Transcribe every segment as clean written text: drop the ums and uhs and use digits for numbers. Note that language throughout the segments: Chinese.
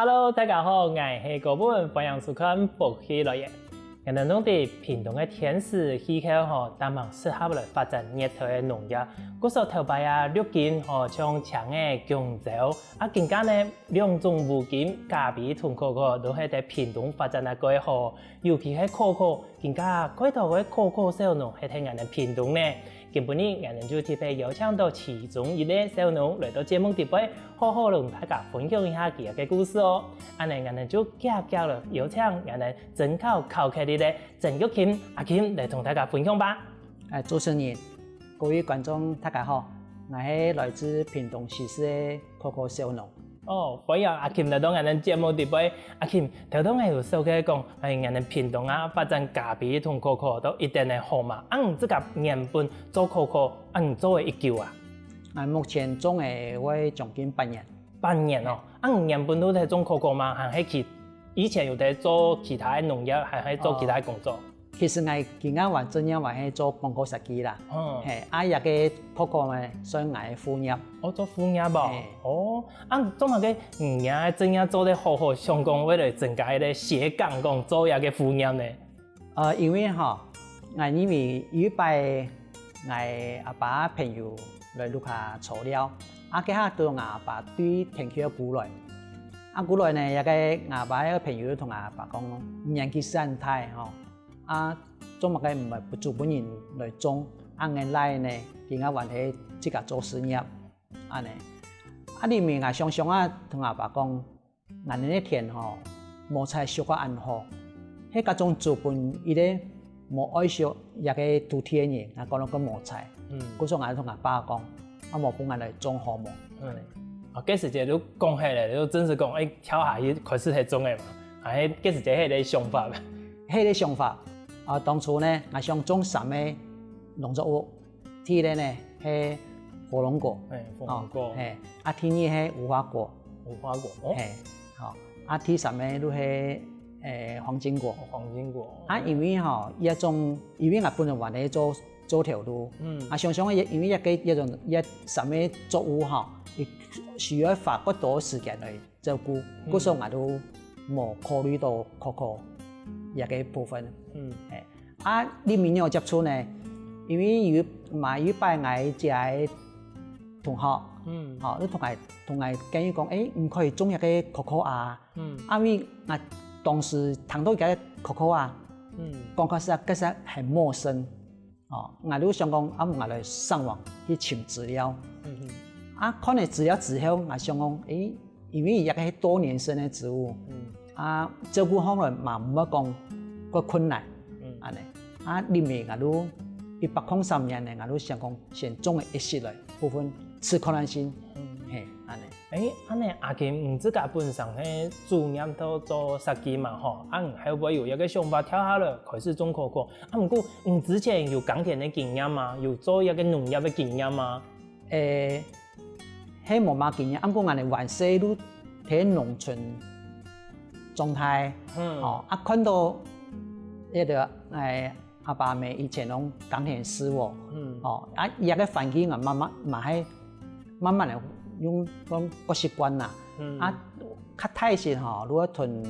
Hello， 大家好，我是高本，欢迎收看福气乐园。我们当地屏东的天时气候担忙适合来发展热带的农业。古时头摆绿金像长的姜枣，更加呢两种乌金、咖啡同可可都是在屏东发展的最好。尤其是可可，更加开头的可可小农是在我们屏东呢。今晡日我们就特别邀请到其中一个小农来到节目底边，好好同大家分享一下佢嘅故事哦。安尼我们就夾了邀請我們正考考級的鄭玉琴阿琴來同大家分享吧。主持人，各位觀眾大家好，我是來自屏東西市的可可小農。歡迎阿琴來到我們節目底邊。阿琴，頭先我有紹介講，我們屏東啊發展咖啡同可可都一定的好嘛。這個原本做可可，做了一久啊。目前種的會將近8年。8年哦，原本都在種可可嗎？還是以前有在做其他的農業，還是做其他的工作？其實我今日還真正係做廣告設計啦。也個可可呢，算係副業。做副業吧。做乜嘅？真正做得好好，想講為了增加個斜槓講做一個副業呢？因為因為有擺我阿爸朋友來錄下材料，佢下對我阿爸對天氣鼓勵。鼓勵呢，一個阿爸一個朋友同阿爸講咯，年紀生態種乜嘅唔係做本人來種，原來呢，而家還係自己做事業，安尼。裡面我常常同阿爸講，人哋啲田冇菜收個安好，喺嗰種做本伊咧冇愛惜，也個土天嘅，我講到個冇菜，嗰時我同阿爸講，我冇本我來種好冇。嗰時節都講起來，就真是講，跳下去開始係種嘅嘛，係嗰時節係個想法。係個想法。當初呢，我想種3個農作物，第一呢係火龍果，火龍果，第二係無花果，第三個都係黃金果，因為因為我本來話你做條路，想因為3個作物需要花不多時間來照顧，嗰時候我都冇考慮到可可一個部分。裡面有接觸呢，因為有擺我只同學，都同我建議講，唔可以種一個可可啊，因為我當時聽到一個可可啊，講其實很陌生，我都想講，我來上網去尋資料，看了資料之後，我想講，因為一個多年生的植物，照顧方面嘛唔乜講個困難，裡面我都103年呢，我都想講先種一系列部分吃可能性，安尼阿琴，自家本身係主業都做設計嘛，會唔會有一個想法跳下來開始種可可？不過之前有耕田的經驗嗎？有做一個農業的經驗嗎？係冇乜經驗，不過我哋還細都喺農村狀態，看到一個阿爸咪以前攏耕田師傅，一個環境啊慢慢嚟用講個習慣啦，較太時如果屯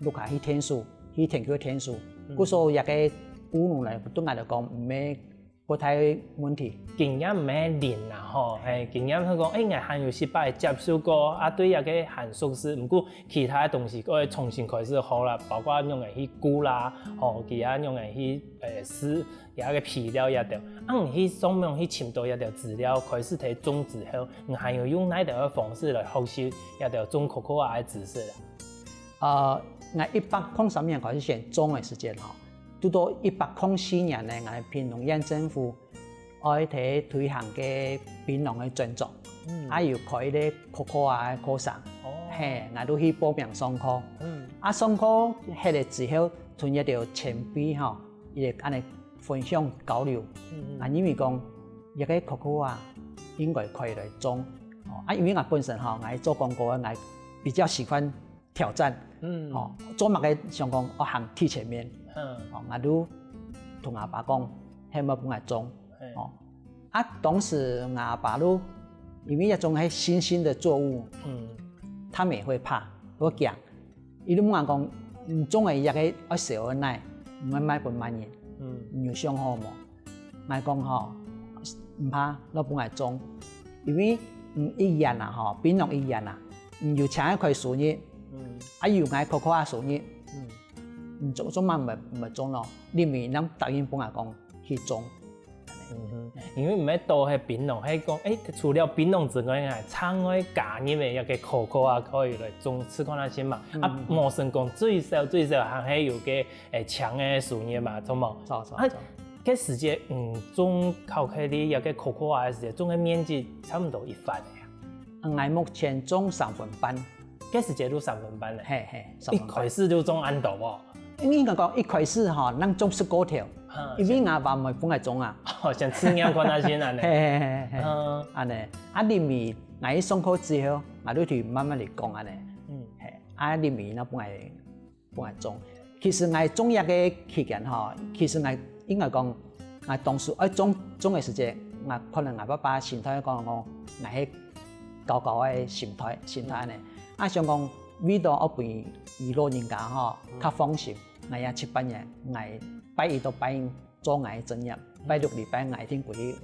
錄下去田數，去田區田數，嗰時候一個務農嚟對我嚟講唔係不太問題。經驗唔係練啦，經驗佢講，我還有失敗接受過，對一個很熟悉，不過其他的東西我會重新開始學啦，包括用嚟去菇啦，其他用嚟去絲，一個皮料也得，去上面去尋到一條資料，開始睇種之後，我還有用哪條方式來學習一條種可可的知識啦。我103年開始先種的時間到到104年呢，我哋屏東縣政府愛睇推行嘅檳榔嘅專作，要開啲可可嘅課程，我都去報名上課。上課下嚟之後，同一條前輩亦安尼分享交流。因為講一個可可應該可以來種。因為我本身我做廣告我比較喜歡挑戰。做乜嘅想講我行貼前面，我都同阿爸講，係咪幫我種？當時我阿爸都因為一種係新興的作物，他們也會怕，我讲，伊都冇讲，种诶也个爱少恩奶，唔爱买本万年，有上好无？我讲吼，唔怕，我本来种，因为一样啊吼，槟榔一样啊，有请一块树叶，有爱可可啊树叶，种嘛唔种咯，你咪咱答应本来讲去种。因为唔係多係檳榔，係講除了檳榔之外，係撐開假葉嘅一個可可啊，可以來種試看下先嘛。冇成講最少還係有個長嘅樹葉嘛，錯冇？錯。嗰時節種靠佢啲有個可可啊嘅時節，種嘅面積差唔多一半嘅。我目前種3分班，嗰時節都3分班咧。係。一開始就種安度喎。應該講一開始吼，咱種19條。因為我爸唔係本來種啊，像試驗看下先安尼。安尼，你咪我上課之後，我都去慢慢嚟講安尼。你咪那本來種，其實我種一個期間吼，其實我應該講，我當時種嘅時節，我可能我爸爸心態講我係高嘅心態安尼。想講為到我邊二老人家吼較放心，我也7-8年我。拜一到拜五做我整日，拜6禮拜我聽過去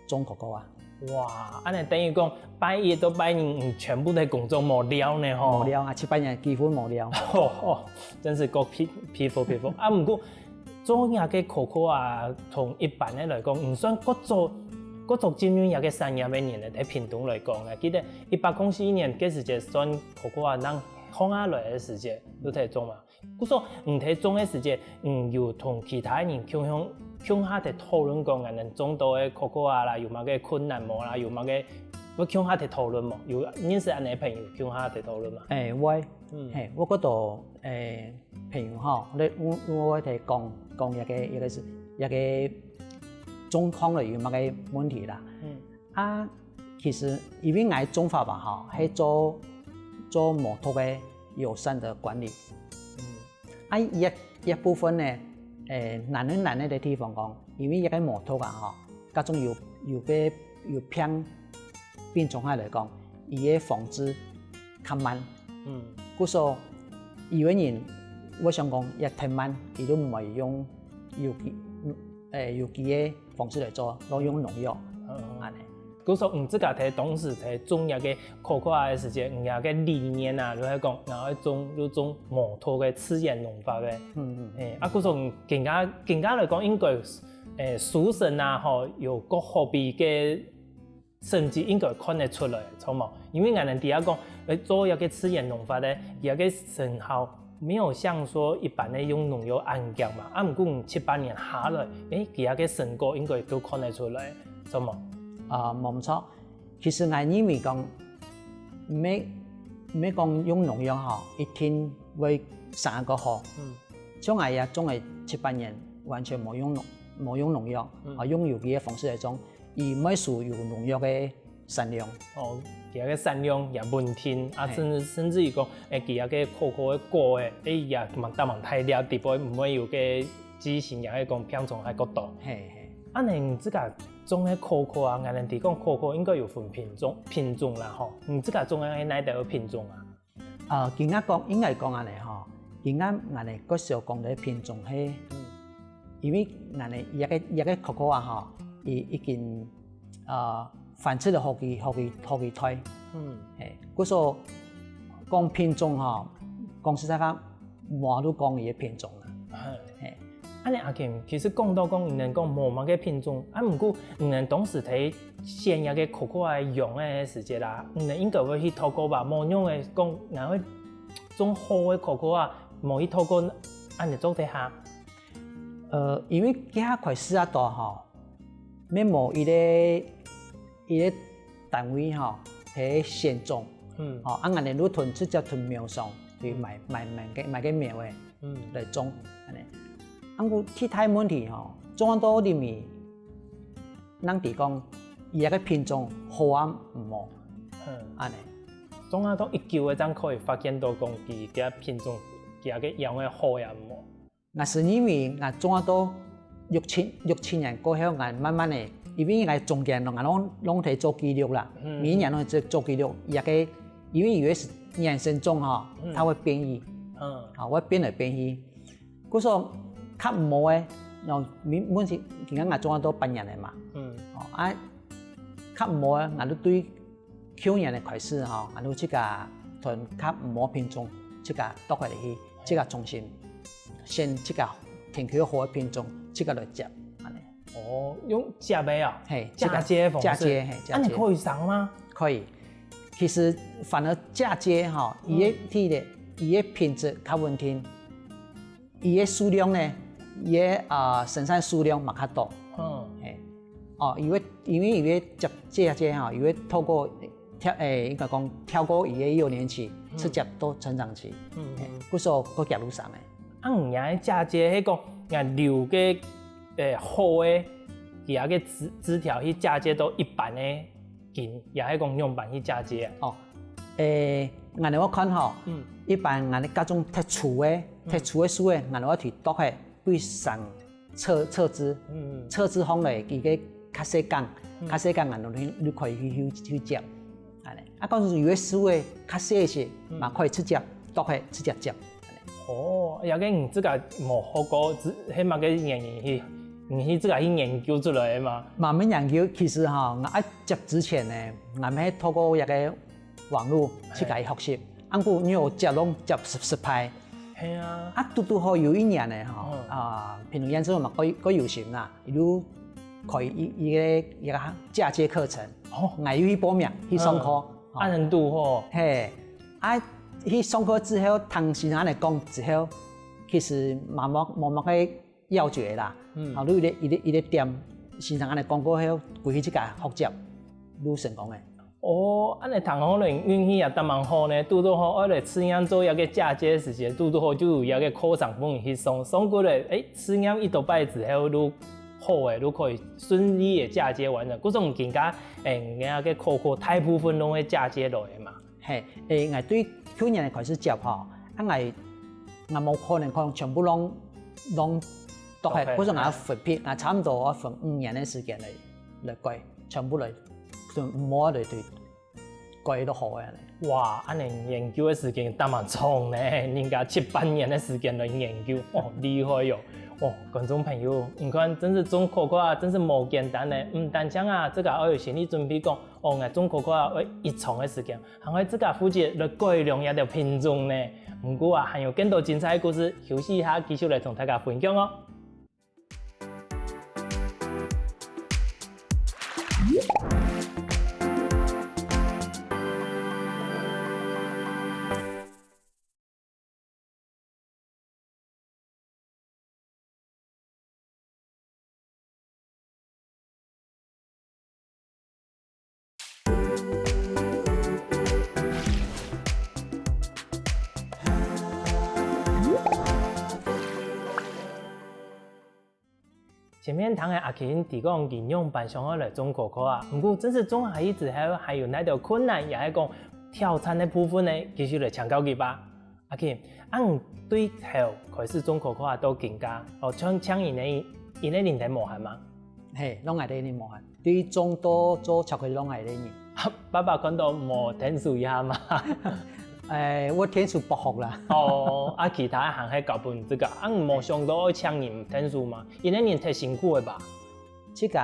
種可可啊！哇，安尼等於講拜一到拜五全部都工作無聊呢吼。無聊啊，7-8年幾乎無聊。真是個皮膚。不過做嘢嘅可可啊，同一般嘅來講，唔算各做經驗嘅產業嘅人喺屏東來講啊，記得104年嗰時就算可可啊，咱放下來嘅時節都睇種嘛。故說唔睇種嘅時節，要同其他人向下地討論講，人哋種到嘅可可啊啦，有乜嘅困難冇啦，有乜嘅要向下地討論冇？有認識安尼朋友向下地討論嘛？我嗰度朋友吼，我哋講一個種康類有乜嘅問題啦。其實因為我種法吧吼，係做摩托嘅友善的管理。一部分呢，難嘅地方講，因為一個摩托啊，吼，各種有偏變種下來講，伊嘅防治較慢。故所有個人，我想講一太慢，伊都唔係用有機嘅方式嚟做，攞用農藥安尼。故說即個睇當時睇種一個可可啊嘅時節，有個理念啊，就係講，然後種摩托嘅自然農法嘅。故說更加來講，應該書生啊，吼有個好比嘅成績應該看得出來，錯冇？因為我哋第一講，做一個自然農法咧，有個成效沒有像說一般嘅用農藥按腳嘛。不過7-8年下來，佢個成果應該都看得出來，錯冇？冇錯，其實我認為講，唔係講用農藥吼，一天會生個好。像我也種係7-8年，完全冇用農藥，用有機嘅方式嚟種，而唔係屬於農藥嘅產量。佢個產量也穩定，甚至於講，佢個可可嘅果也問太了，地步唔會有個畸形，也係講品種係個多。安尼即個種嘅可可啊，我哋講可可應該有分品種啦，吼。即個種嘅哪一個品種啊？而家講應該講安尼吼，而家我哋嗰時候講嘅品種係，因為我哋一個可可啊吼，已經繁殖咗好幾胎。嗰時候講品種吼，講實在講，冇都講伊嘅品種啦。安尼阿김，其實講到講，人講無乜嘅品種，不過人當時睇現有嘅可可嘅用嘅時節啦，人應該會去透過吧，冇用嘅講，然後種好嘅可可啊，冇去透過安尼做底下。因為佢下塊市啊大吼，咩冇伊個單位吼，係現種，我哋如囤直接囤苗上去買個苗嘅嚟種，安尼。其他問題吼，種到裡面，咱哋講伊個品種好啊唔好，安尼。種到一舊嘅，咱可以發現到講伊個品種，伊個用嘅好呀唔好。我是因為我種到6-7年過後，我慢慢嘅，因為我中間我攏睇做記錄啦，每年攏做記錄，伊個因为有些衍生种哈，它会变异，好，会变来变去。故说较无诶，然后本是今仔种都半年的嘛，较无诶，俺都对去年的开始哈，俺都这个同较无品种，这个倒回来去，这个重新先这个天气好的品种，这个来接，安尼。哦，用嫁的啊？嘿，嫁接方式。嫁接，嘿，嫁接。那你可以上吗？可以。其实反而嫁接哈，伊个体的，伊个品质较稳定，伊个数量呢，伊个生产数量嘛较多。嘿，因为伊个嫁接哈，伊会透过应该讲跳过伊个幼年期，直接到成长期。故说个脚路上诶。人家嫁接迄个，人留个好诶，伊个枝条去嫁接到一般诶。也係講用板去嫁接哦，俺哋我看吼，一般俺哋各種踢厝嘅樹嘅，俺哋我提剁嘅對上側枝，側枝方嚟佢嘅較細間，俺哋你可以去接，係咧。啊，講有啲樹嘅較細些，嘛可以直接剁嘅直接接。哦，有嘅這個冇學過，起碼嘅原因係。你是自己去研究出來的嗎？慢慢研究，其實哈，我喺接之前呢，我們透過一個網絡去解學習。按過你有接攏接實拍。係啊。啊，拄好有一年呢，平常研究嘛，個有心啦，伊都開一個嫁接課程。我有去報名去上課。按人拄好。嘿，去上課之後，同時間嚟講之後，其實慢慢嘅要訣啦。好，你一個點，時常安尼講過後，規氣即個學習，愈成功誒。哦，安尼同可能運氣也得蠻好呢，拄到好，我嚟試驗做一個嫁接時節，拄到好就有一個課程幫你去上過嚟，試驗一到拜之後，愈好誒，愈可以順利嘅嫁接完成。嗰種更加人個課大部分攏會嫁接落嘅嘛。係，我對去年開始接吼，我冇可能全部攏。都係嗰種我分批，我差唔多我分5年嘅時間嚟改，全部嚟唔嚟對改都好嘅。哇！安尼研究嘅時間咁蠻長呢，人家7、8年嘅時間嚟研究，哦，厲害喲！哦，觀眾朋友，你看，真是種可可啊，真是冇簡單嘅，唔單講啊，這個要有心理準備講，哦，我種可可啊，要一長嘅時間，還會這個負責嚟改良一條品種呢。不過啊，還有更多精彩嘅故事，休息一下，繼續嚟同大家分享哦。前面談嘅阿勤提講應用班上來種可可啊，不過真是種下去之後，還有哪條困難，也係講挑戰嘅部分呢？繼續來請教佢吧。阿勤，對後開始種可可啊，都更加像因嘅年代無限嘛？係，攏係啲年無限。對種多做巧克力攏係啲年。爸爸講到冇天數一下嘛？我天數不學啦。哦，其他行係搞不這個，冇想到搶人天數嘛？因為人太辛苦嘅吧？這個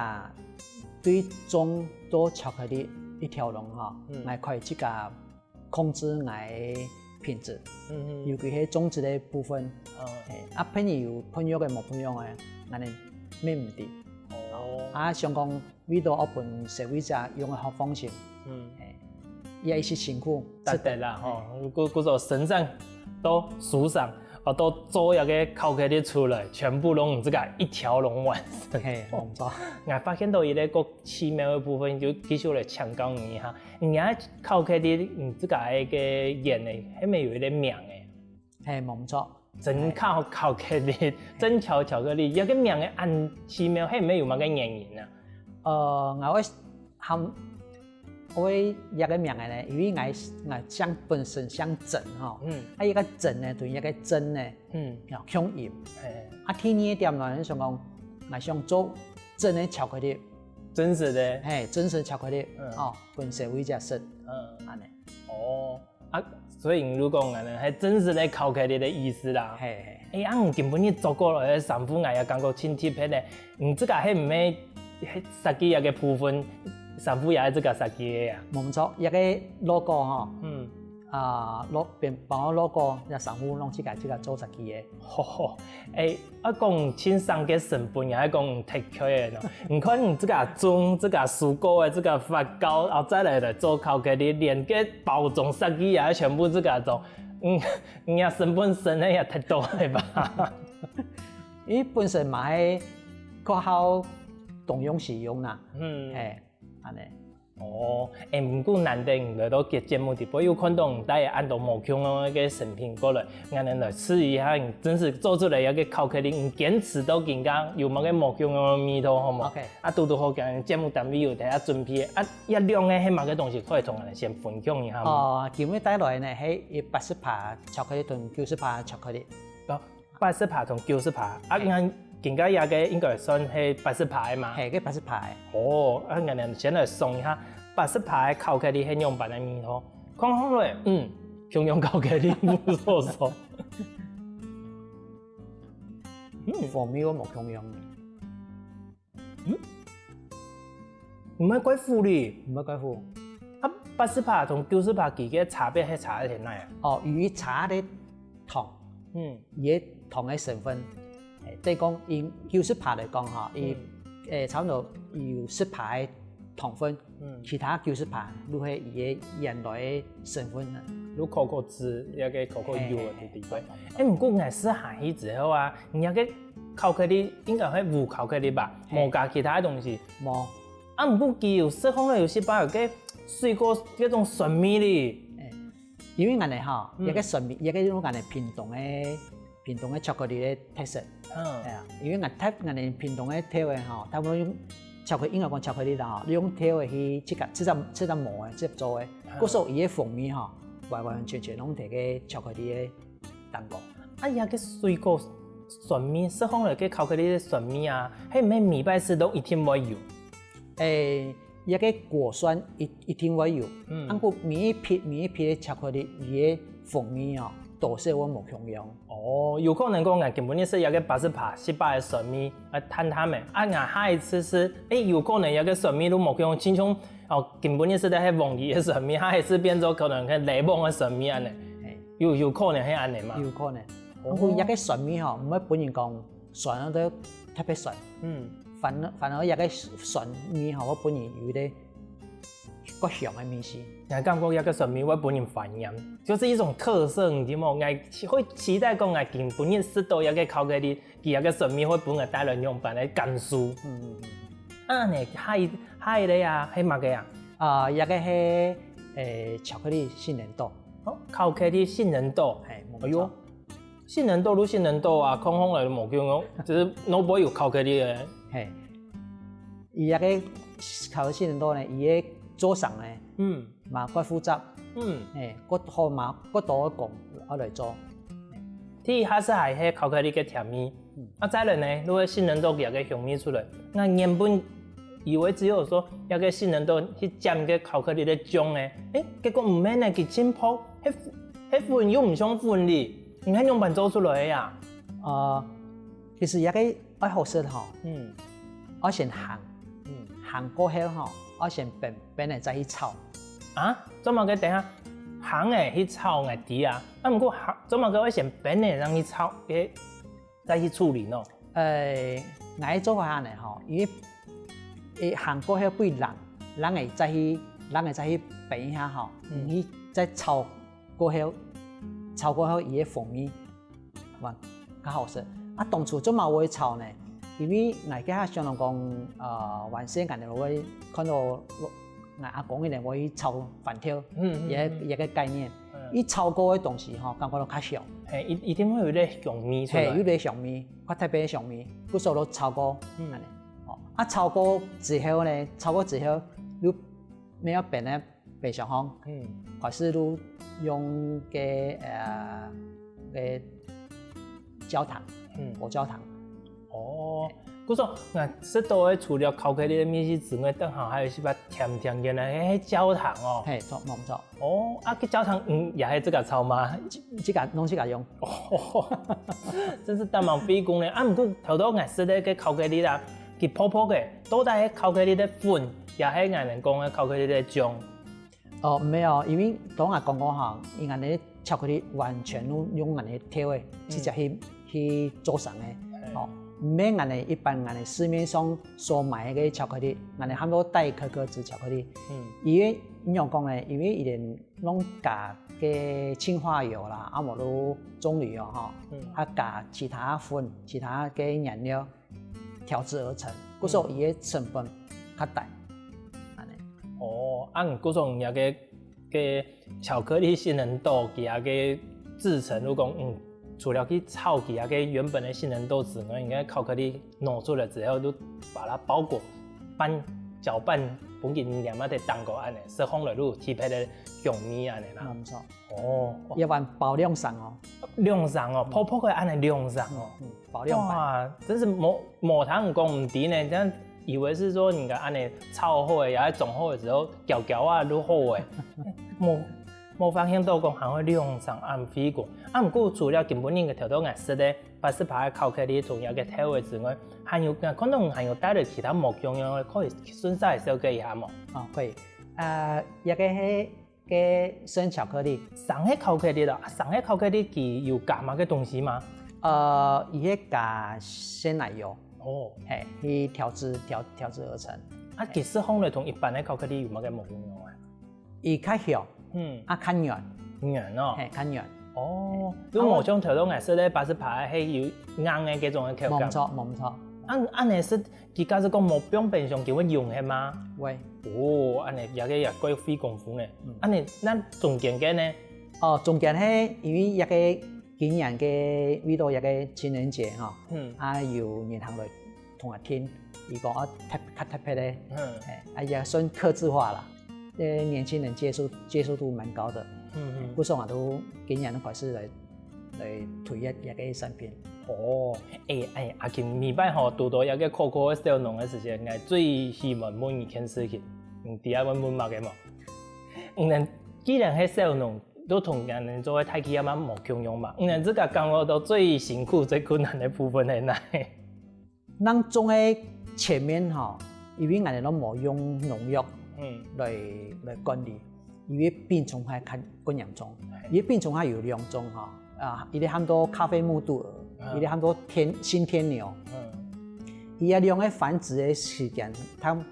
對種多巧克力一條龍哈，我可以這個控制我品質，尤其係種子的部分。朋友嘅冇朋友嘅，我哋咩唔掂。想講為到我本社會者用嘅方式。也是辛苦，是的啦吼。嗰個身上到樹上，都做一個巧克力出來，全部攏這個一條龍完成。冇錯。我發現到一個奇妙嘅部分，就繼續來請教你一下。人家巧克力，這個鹽呢，係咪有一個名嘅？冇錯。真巧克力，真巧克力，一個名嘅按奇妙，係咪有乜個原因啊？我一個名嘅呢，因為我像本身像針吼，一個針呢對一個針呢，要強鹽。天呢點來，想講我想做真嘅巧克力，真實的，真實巧克力，本社會食食，哦，啊，所以如果安尼，还真是咧考起你的意思啦。嘿嘿。根本你做过了，衫裤也感觉亲贴迄个，即个迄唔係迄設計嘅部分，衫褲也係即個設計嘅啊。冇錯，一個 logo 嗬。幫我 logo 一衫褲攏即個做設計嘅。吼，講親上嘅成本也係講提起嘅咯。唔看即個棕、即個樹果嘅、即個發膠，後再來做考起你，連個包裝設計也全部即個做。也成本升咧也太多係吧？伊本身嘛係較好動用使用啦。安尼。哦，唔過難得來到嘅節目地步，有看到唔帶按到毛孔嗰個成品過來，我哋來試一下，真是做出來一個考起你，唔堅持到健康，有冇個毛孔嘅味道好冇？ OK。都好嘅節目單位有睇下準備，一量嘅係乜嘅東西可以同我哋先分享一下。今日帶來呢係80%巧克力同90%巧克力。80%同90%，啱更加也嘅應該算係80%嘛。係嘅80%。哦，我哋先來送一下80%嘅巧克力係用白嘅味道，看好嚟，香用巧克力唔錯錯。蜂蜜我冇香用。唔係貴婦哩，唔係貴婦。80%同90%佢嘅差別係差喺哪啊？與茶的糖，嘢糖嘅成分。即係講，以90%嚟講嚇，伊差唔多有10%糖分，其他90%都係伊原來嘅成分啊。如可可脂，一個可可油嘅地方。唔過我試下去之後啊，你個巧克力應該係無巧克力吧？冇加其他東西。冇。唔過佢有適當嘅有時把有個水果嗰種酸味哩。因為我哋嚇，一個酸味，一個我哋偏凍嘅巧克力嘅特色。因為我哋偏凍嘅調嘅嚇，大部分用巧克力，應該講巧克力啦嚇，用調嘅去切得磨嘅，切做嘅，嗰時候伊嘅風味嚇，完完全全攏摕個巧克力嘅蛋糕。呀個水果酸味，適當嚟個巧克力嘅酸味啊，係唔係每擺食都一定會有？一個果酸一定會有，不過每一批嘅巧克力伊嘅風味啊。多些我冇享用。有可能講根本你是一個80%、10%嘅酸味，探探嘅。我下一次是，有可能一個酸味都冇享用，親像根本你是喺黃梨嘅酸味，下一次變咗可能係檸檬嘅酸味安尼。有可能係安尼嘛？有可能。不過一個酸味嗬，唔係本人講酸都特別酸。反而一個酸味嗬，我本人有啲個香嘅味道。我感覺一個酸味我本人反應，就是一種特色，你知冇？我會期待講我根本人食到一個巧克力，佢一個酸味會幫我帶來用飯嘅感受。你下一個啊，係乜嘅啊？一個係巧克力杏仁豆。巧克力杏仁豆，哎呦，杏仁豆啊，空空嚟都冇叫我，就是腦部有巧克力嘅。係，一個巧克力杏仁豆呢，伊嘅做成呢，嘛quite複雜，嗰號碼嗰多講我嚟做。第二下係巧克力嘅甜味，再來呢，如果杏仁豆有個香味出來，我原本以為只有說有個杏仁豆去沾個巧克力嘅醬呢，結果唔係呢，佢浸泡，迄粉又唔像粉哩，你看用板做出來呀？其實一個愛好食吼，我先行過後吼，我先變嚟再去炒。做乜嘅？等下行誒去炒誒啲啊！唔過做乜嘅？我先變嚟讓你炒嘅，再去處理喏。我做法呢吼，因為行過後會冷，冷誒再去變一下吼，你再炒過後伊嘅風味，哇，較好食。當初做乜會炒呢？因為我家相當講，原先人哋會看到我阿公嗰陣會炒飯條，一個概念。伊炒過嘅東西吼，感覺到較香。一定會有啲香味出來。有啲香味，較特別嘅香味。嗰時候都炒過，炒過之後呢，你沒有變得非常好。還是都用嘅焦糖，果焦糖。古说，食道的除了巧克力的面食之外，等下还有是把甜甜的那焦糖哦。嘿，错，冇错。哦，啊，个焦糖也系这个炒吗？这个拢这个用。哦，真是大忙费工咧。啊，不过头多我食咧个巧克力啦，佢泡泡嘅，到底係巧克力的粉，也係人哋講嘅巧克力的漿。哦，唔係哦，因為當我講過嚇，因為你巧克力完全用人哋調嘅，直接去做成嘅，哦，唔係人哋一般人哋市面上所買嘅巧克力，人哋很多帶可可脂巧克力，因為點樣講咧？因為伊哋攏加嘅氰化油啦，啊無都棕櫚油嚇，啊加其他粉、其他嘅顏料調製而成，故所伊嘅成本較大。哦，啊，唔，嗰種有個巧克力杏仁豆，其他個製成，如果除了去炒其他個原本的杏仁豆之外，應該巧克力弄出來之後，都把它包裹、攪拌，本件兩碼的蛋糕安尼，是烘落入貼喺個香味安尼啦。冇錯。哦，一碗包兩層哦。兩層哦，泡泡嘅安尼兩層哦。包兩層。哇，真是冇通講唔掂呢，這樣。以為是說人家安尼炒好誒，也喺種好嘅時候，攪攪啊都好誒，冇發現到講還會兩層暗飛過。啊，唔過除了根本人嘅條到顏色咧，80%嘅巧克力同有嘅調味之外，還有可能還有帶嚟其他冇營養嘅，可以順勢紹介一下冇？哦，可以。一個係嘅生巧克力，生嘅巧克力啦，生嘅巧克力佢有加乜嘅東西嗎？伊係加鮮奶油。哦，係去調製而成。啊，其實烘嚟同一般嘅巧克力有乜嘅冇用啊？伊較香，啊較軟，軟哦，係較軟。哦，咁冇像頭到顏色咧，80%係有硬嘅嗰種嘅口感。冇錯。安尼是佢假如講冇標本上叫我用係嗎？會。哦，安尼也貴費功夫呢。安尼咱中間嘅呢？哦，中間係因為一個。今年嘅遇到一個情人節嗬，有銀行來同我傾，如果我特別咧，也算客製化啦，年輕人接受度蠻高的，不少人都今年都開始來推一個產品。哦，阿琴明白嗬，讀到一個可可嘅小農嘅時間，我最希望每一件事情，第一問乜嘅嘛，既然係小農。都同人哋做嘅太極啊嘛冇共用嘛，這個講我到最辛苦、最困難的部分係哪？咱種嘅前面吼，因為人哋都冇用農藥來管理，因為病蟲係較嚴重，因為病蟲係有兩種吼，伊哋很多咖啡木豆兒，伊哋很多新天牛，伊個量嘅繁殖嘅時間，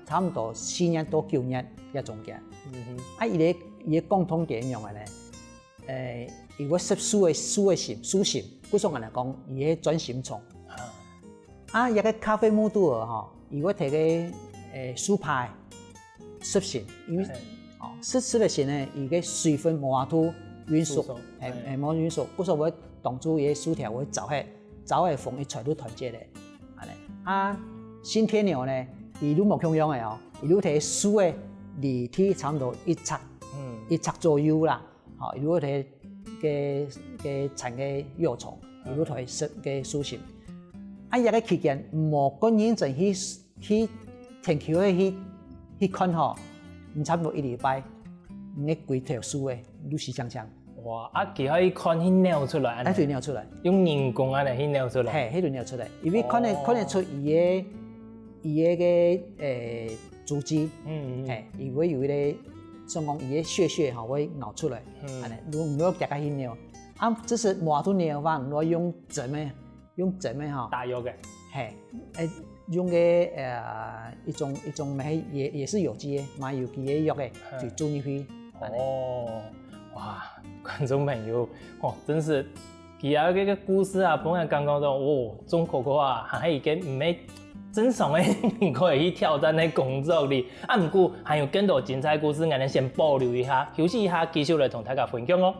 差唔多4年到9年一中間，伊個共同點樣嘅咧？如果是樹性，古常人嚟講，伊係轉型蟲。一個咖啡木豆兒吼，如果睇個樹派濕性，因為濕嘅性咧，伊個水分無法度運輸，冇運輸，古常會當初伊個樹條會走嘅風一吹都團結咧。新天牛咧，伊都冇共用嘅哦，伊都睇樹嘅離體差唔多1尺左右啦。如果睇嘅產嘅幼蟲，如果睇實嘅樹性，一個期間冇咁認真去研究去看嗬，唔差唔多1禮拜，你幾條樹嘅都是這樣。哇！佢可以看去扭出來，對扭出來，用人工啊嚟去扭出來。係，喺度扭出來，因為看得出伊嘅組織，係，伊會有啲。所以講，伊個血會咬出來，如果夾個去尿，這是冇法尿法，如果用針嘅，打藥嘅，係，用嘅一種咪也是有機嘅，買有機嘅藥嘅，就注入去。哦，哇，觀眾朋友，真是，其他嘅故事啊，本來剛剛都，種可可啊，係已經唔係。正常嘅可以去挑戰嘅工作裡，不過還有更多精彩故事，我哋先保留一下，休息一下，繼續來同大家分享哦。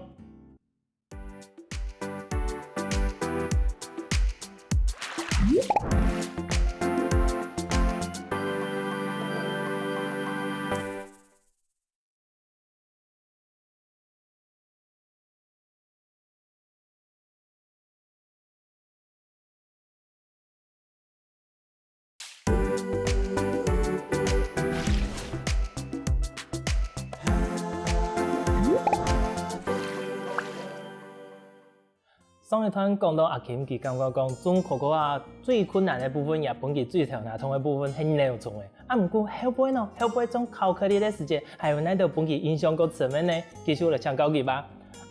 上一段講到阿Kim佢感覺講種可可啊最困難嘅部分，也本佢最頭拿痛嘅部分係尿種嘅。唔過後背呢，後背種考克力嘅時間，還有哪度本佢影響個層面呢？繼續嚟請教佢吧。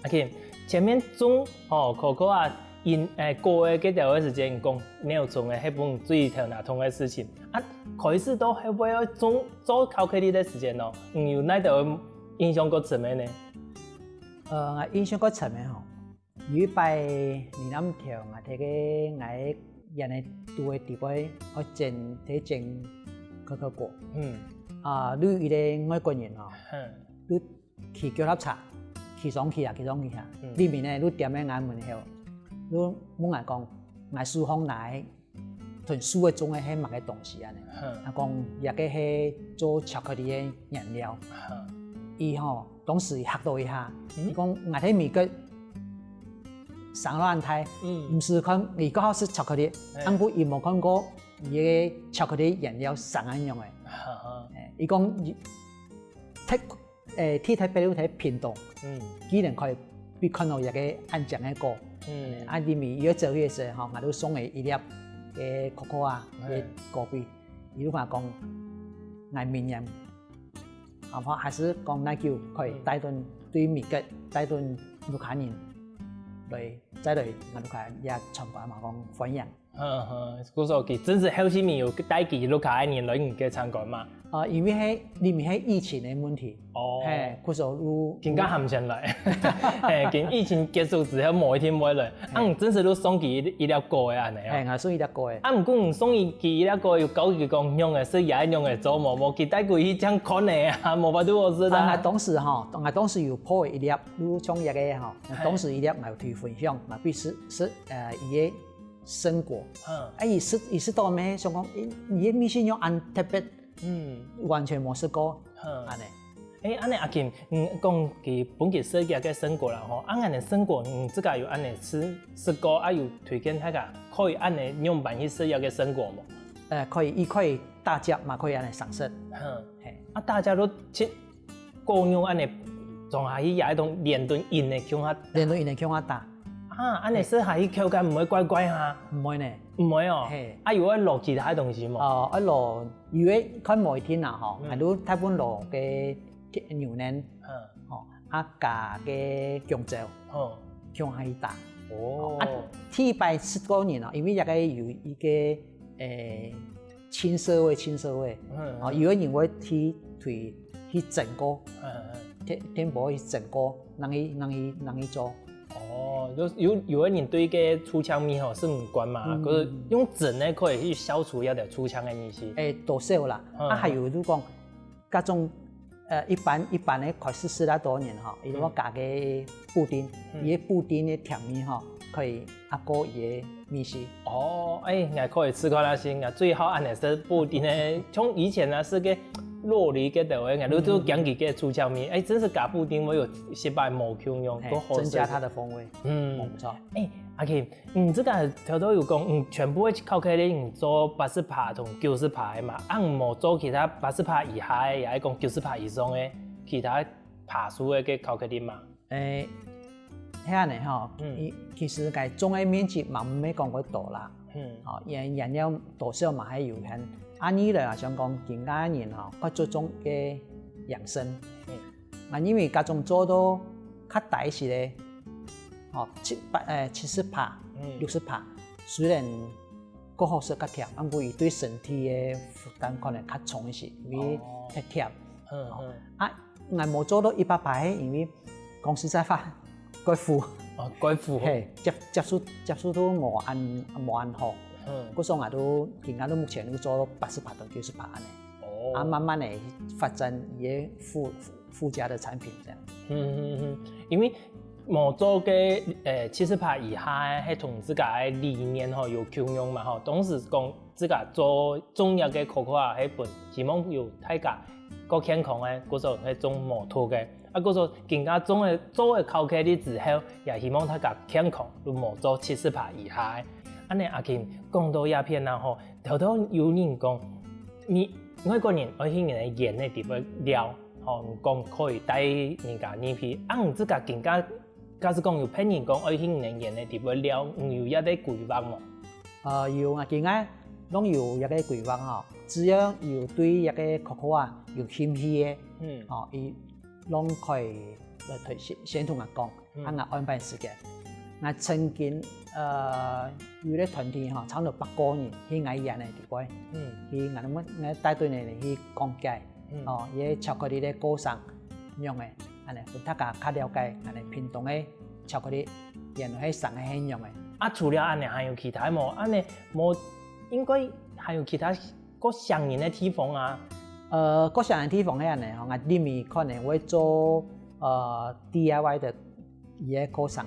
阿Kim，前面種可可啊，過嘅嗰條嘅時間講尿種嘅係本最頭拿痛嘅事情。開始到後背要種做考克力嘅時間咯，有哪度影響個層面呢？影響個層面吼。有擺你諗條我睇個我人哋做嘅地位，我整可可果。你一個外國人哦，你去腳踏車，去上去下，裡面咧你點樣眼門後，你冇人講，我書房來同書嘅種嘅係乜嘅東西啊？啊講也個係做巧克力嘅原料。伊吼當時嚇到一下，伊講我睇美國。上了岸台，唔是看你剛好是巧克力，安過伊冇看過伊個巧克力原料上岸用嘅。伊講睇睇比如睇片段，既然可以比看到一個安靜嘅歌，裡面要做嘅時候，我都送佢一粒嘅可可啊嘅果皮，伊都話講我明年，然後還是講那叫可以帶動對美國帶動盧卡人。對，再來我哋看也傳過嘛講分享。嗰時候佢真是好似咪有帶幾盧卡人來嘅參觀嘛？因為係裡面係疫情嘅問題。嗰時候都更加喊上來，跟疫情結束之後某一天冇來，真是都送佢一粒果嘅安尼啊。我送一粒果嘅。唔過送佢一粒果要搞佢講用嘅，是也用嘅做冇佢帶過去這樣看嘅啊，冇法度我知道。我當時有破一粒，如從一個吼，當時一粒我有推分享，我必須是伊嘅生果。伊是到咩想講，伊嘅米線用按特別，完全冇試過，安尼。安尼阿Kim，講佢本期設計嘅生果啦，吼，安尼生果，自家有安尼試過，有推薦大家可以安尼用辦去設計嘅生果冇？可以，伊可以大家嘛可以安尼嘗試。大家都去共用安尼，仲係也一種連頓印嘅腔下，連頓印嘅腔下大。安尼試下去口感唔會怪怪嚇？唔會呢，唔會哦。有要落其他東西冇？落，如果看每天啊，吼，係都大部分落嘅。牛奶，加嘅香蕉，香係大。天拜10多年啦，因為一個有一個青社會，如果認為去整個，天保去整個，能去做。有個人對個出槍味吼是唔關嘛，可是用整咧可以去消除一啲出槍嘅意思。多少啦？還有都講各種。一般咧開始試了多年吼，伊我加個布丁，伊個布丁嘅甜味吼，可以過伊個味絲。我可以試看下先，最好安尼是布丁咧，從以前啊是個酪梨嗰度嘅，都都講佢嘅出醬味，真是加布丁我有失敗冇用用，增加它的風味。冇錯。阿Kim，這個頭頭有講，全部嘅巧克力做80%同90%嘅嘛，冇做其他80%以下嘅，也係講90%以上嘅其他爬數嘅巧克力嘛。係安尼吼，其實個種嘅面積嘛唔係講過大啦，原料多少嘛係有限。按呢嚟想講，更加人吼，佢注重嘅養生。因為各種做到較大時咧。70%、60%，雖然個好食較甜，不過伊對身體嘅負擔可能較重一些，因為太甜。我冇做到100%，因為講實在話，貴婦，接觸到冇按好。嗰時候我都而家都目前都做到80%到90%咧。慢慢嚟發展也附加的產品，這樣。因為冇做嘅70%以下係同自家嘅理念吼有共用嘛吼，當時講自家做中藥嘅可可啊係本，希望有大家個健康嘅，嗰時候係種無托嘅，嗰時候更加種嘅做嘅巧克力之後，也希望大家健康，都冇做70%以下。安尼阿Kim講到鴉片啦吼，頭頭有人講，你外國人愛興人嘅鹽嘅地方料，吼講可以帶人家呢批，自家更加。假使讲有骗人讲爱去能源的地方了，有一啲规划冇？有啊，今仔拢有一個規劃吼，只要有對一個coco啊有興趣的，伊攏可以來先同我講，我安排時間。我曾經有個團體吼，差唔多8個人去藝人的地方，去我帶隊嚟去講解，伊巧克力的構成樣的，安尼俾大家較了解，安尼屏東的巧克力原來係生係樣的。啊，除了安尼，還有其他冇？安尼冇應該還有其他個相應的地方啊？個相應地方係安尼吼，我裡面可能會做DIY 的伊個構成。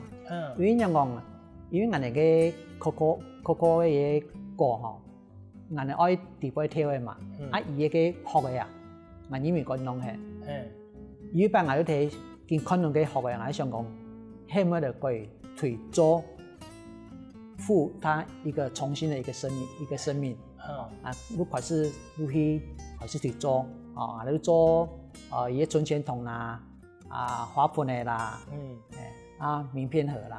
因為人講，因為我哋個 coco 嘅果吼，我哋愛地方挑嘅嘛，啊伊個學嘅啊，我裡面講弄係。一般我哋睇見可能嘅學嘅，我想講，係咪就可以推做？賦它一個重新的一個生命，不管是武器還是去做，你做一些存錢筒啦，花盆的啦，名片盒啦，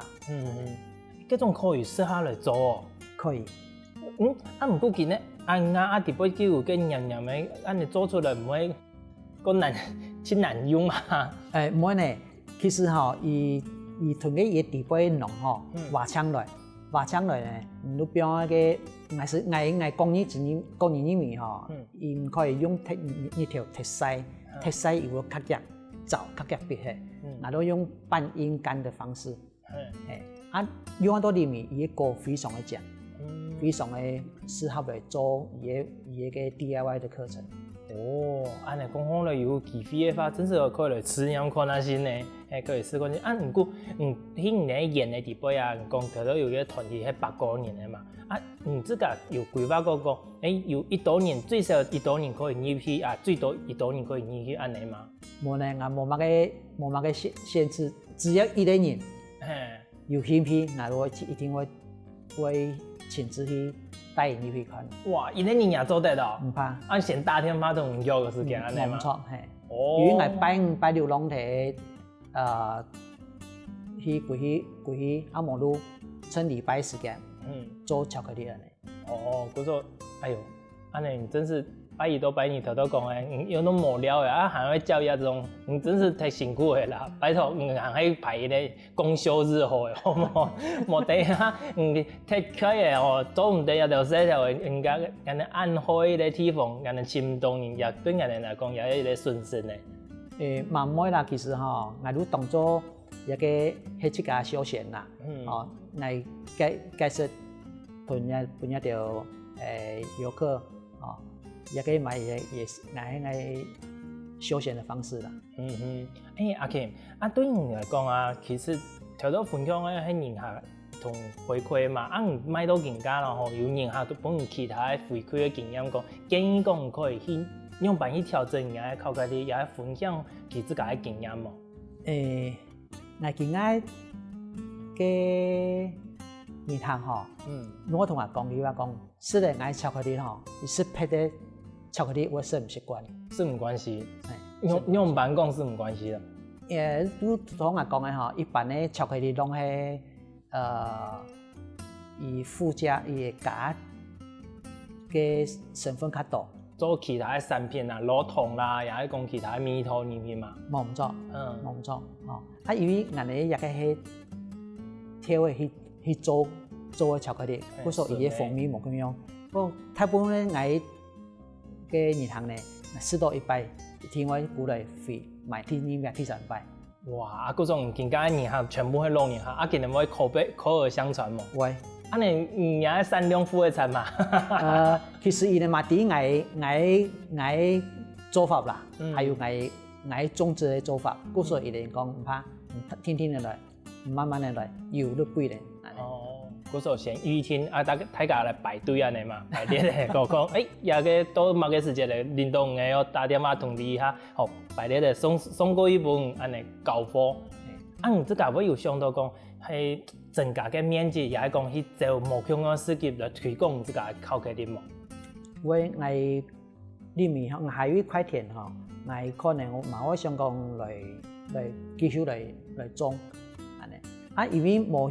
這種可以適合來做哦。可以。不過見咧，我哋不叫個黏黏的，你做出來唔會個真難用嘛？唔會呢，其實吼，伊同個嘢地方弄吼，話槍來。話槍來咧，你比方個藝工業裡面吼，伊可以用一條鐵絲有個較夾別嘅，我都用半陰乾的方式，用到裡面伊個非常的正，非常的適合來做伊個 DIY 的課程。安尼講好了有機會的話，真是可以來試驗看下先呢。可以試看先。不過，喺你演的地方啊，講頭都有一個團體係8個人的嘛。這個有規劃過講，有1多年最少1多年可以入去啊，最多1多年可以入去安尼嘛。冇呢，我冇乜個限制，只要1個人有興趣，我一定會親自去帶你去看。哇，1個人也做得到？唔怕。先打天馬同約個時間安尼嘛。冇錯，係。因為我拜5、拜6攏睇。去過去阿摩路趁禮拜時間，做巧克力安尼。佢說，哎呦，安尼你真是拜1到拜2頭都講誒，有那麼無聊嘅，還會教一種，你真是太辛苦嘅啦。拜託，還會排一個公休日好嘅，好冇？冇得啊，太可以哦，做唔得也就寫條人家安開嘅地方，人哋行動也對人哋來講也係一個順順嘅。慢慢啦，其實吼，我都當作一個係一個休閒啦，嚟解釋分一條遊客，也可以買也係休閒的方式啦。阿 Kim，對你來講啊，其實頭都分享嘅係人客同回饋嘛，唔買到人家啦吼，有人客都幫你其他回饋嘅經驗講，建議講可以去。用辦去調整人家考慮啲，也分享佢自家嘅經驗冇？我今仔嘅年堂吼，我同佢講，佢話講，是的，愛巧克力吼，是配的巧克力，我是唔習慣，是唔關係，用辦公是唔關係啦。都同我講嘅吼，一般嘅巧克力攏係伊附加伊加嘅成分較多。做其他嘅產品啊，攞糖啦，也係講其他米糖飲品嘛。冇唔做，冇唔做，因為人哋亦係挑嘅去做嘅巧克力，嗰時候伊嘅風味冇咁樣。不，大部分嘅銀行咧，4到1拜，一天我鼓勵費買天2百、3拜。哇！嗰種更加銀行全部係老銀行，見你會口耳相傳冇？會。你也係善良富嘅產嘛？其實伊哋嘛啲嗌做法啦，還有嗌種植嘅做法，嗰時候伊哋講唔怕，天天嚟，慢慢嚟，有都貴咧。嗰時候先預天大家嚟排隊啊，你嘛排啲咧講，有個到某個時間嚟，領導我要打電話通知一下，好排啲嚟送過一本安尼交貨。你這個會有想到講係增加嘅面積，也係講去做目標嘅事業來推廣這個巧克力冇？我裡面我還有一塊田吼，我可能我想講來繼續來種，安尼。因为无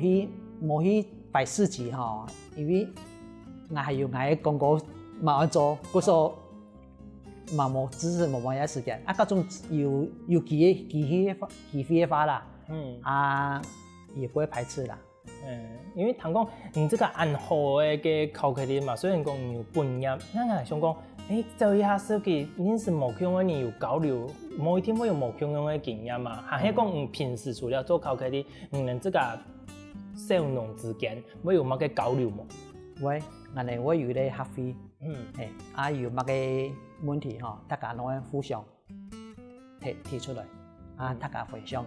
去摆市集吼，因为我还有我的公告嘛要做，嗰所嘛无支持无一时间，各种有机会发啦，也不会排斥啦。因为听讲，你这个安好的个考克哩嘛，虽然讲有本业，那想讲，做一下设计，你是目标你有交流，某一天会有目标的经验嘛？还是讲平时除了做考克哩，能这个小农之间会有乜个交流吗？喂，我有咧学费，有乜个问题吼，大家攞互相提出来，大家分享，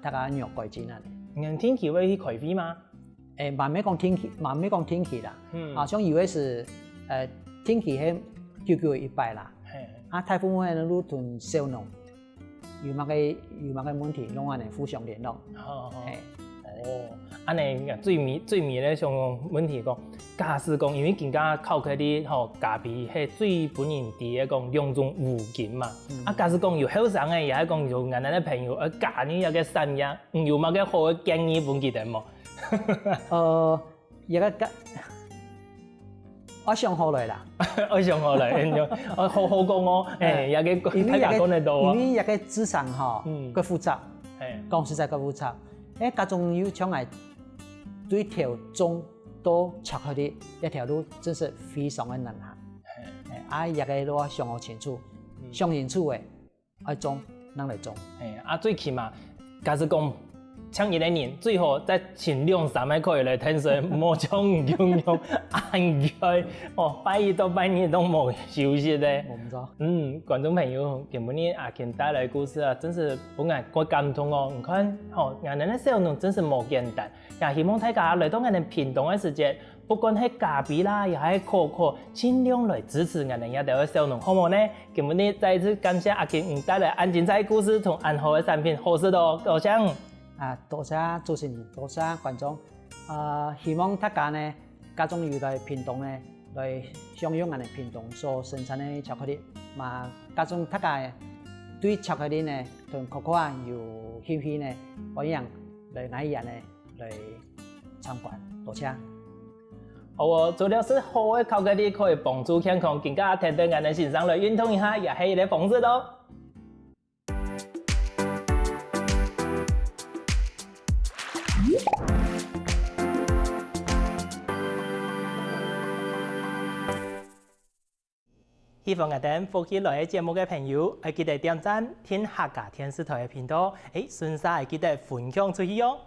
大家要改进啊。天气会去开会吗？慢慢讲天气啦，好像以为是天气係99100啦，大部分人都同小農有乜個問題，攏安尼互相聯絡。安尼最迷咧上問題講，假使講因為更加考克哩吼，咖啡係最本人啲嘅講兩種五金嘛。假使講有後生嘅，也係講有眼眼嘅朋友，教你一個產業，有乜個好嘅建議本記得冇？一個我想好來啦，我想好來，好講我，一個大家講得到啊。因為一個職場吼，佢複雜，講實在佢複雜。各種有搶嚟對條中到巧克力一條路，真是非常的難行。一個路想好清楚，想清楚嘅，愛種，能嚟種。最起碼，假使講搶一個人，最好再請2-3個可以來聽水，冇搶用安居拜一到拜二都冇休息咧。我唔知。觀眾朋友，今日阿健帶來故事啊，真是本來過感動哦。你看，人哋小農真是冇簡單，也希望大家來到我哋屏東嘅時節，不管係咖啡啦，也係可可，盡量來支持我哋一條小農，好唔好呢？今日再一次感謝阿健帶來安精彩故事同安好嘅產品，好事多，多謝。多謝主持人，多謝觀眾。希望大家呢，家中要來屏東呢，來享用我哋屏東所生產的巧克力。嘛，家中大家對巧克力呢，同可可有興趣呢，歡迎來我呢來參觀。多謝。好，做了是好嘅巧克力，可以幫助健康，更加聽到我哋身上來運動一下，也係一個方式咯。希望我哋福氣來節目嘅朋友，記得點讚、聽客家電視台嘅頻道，順勢記得分享出去哦。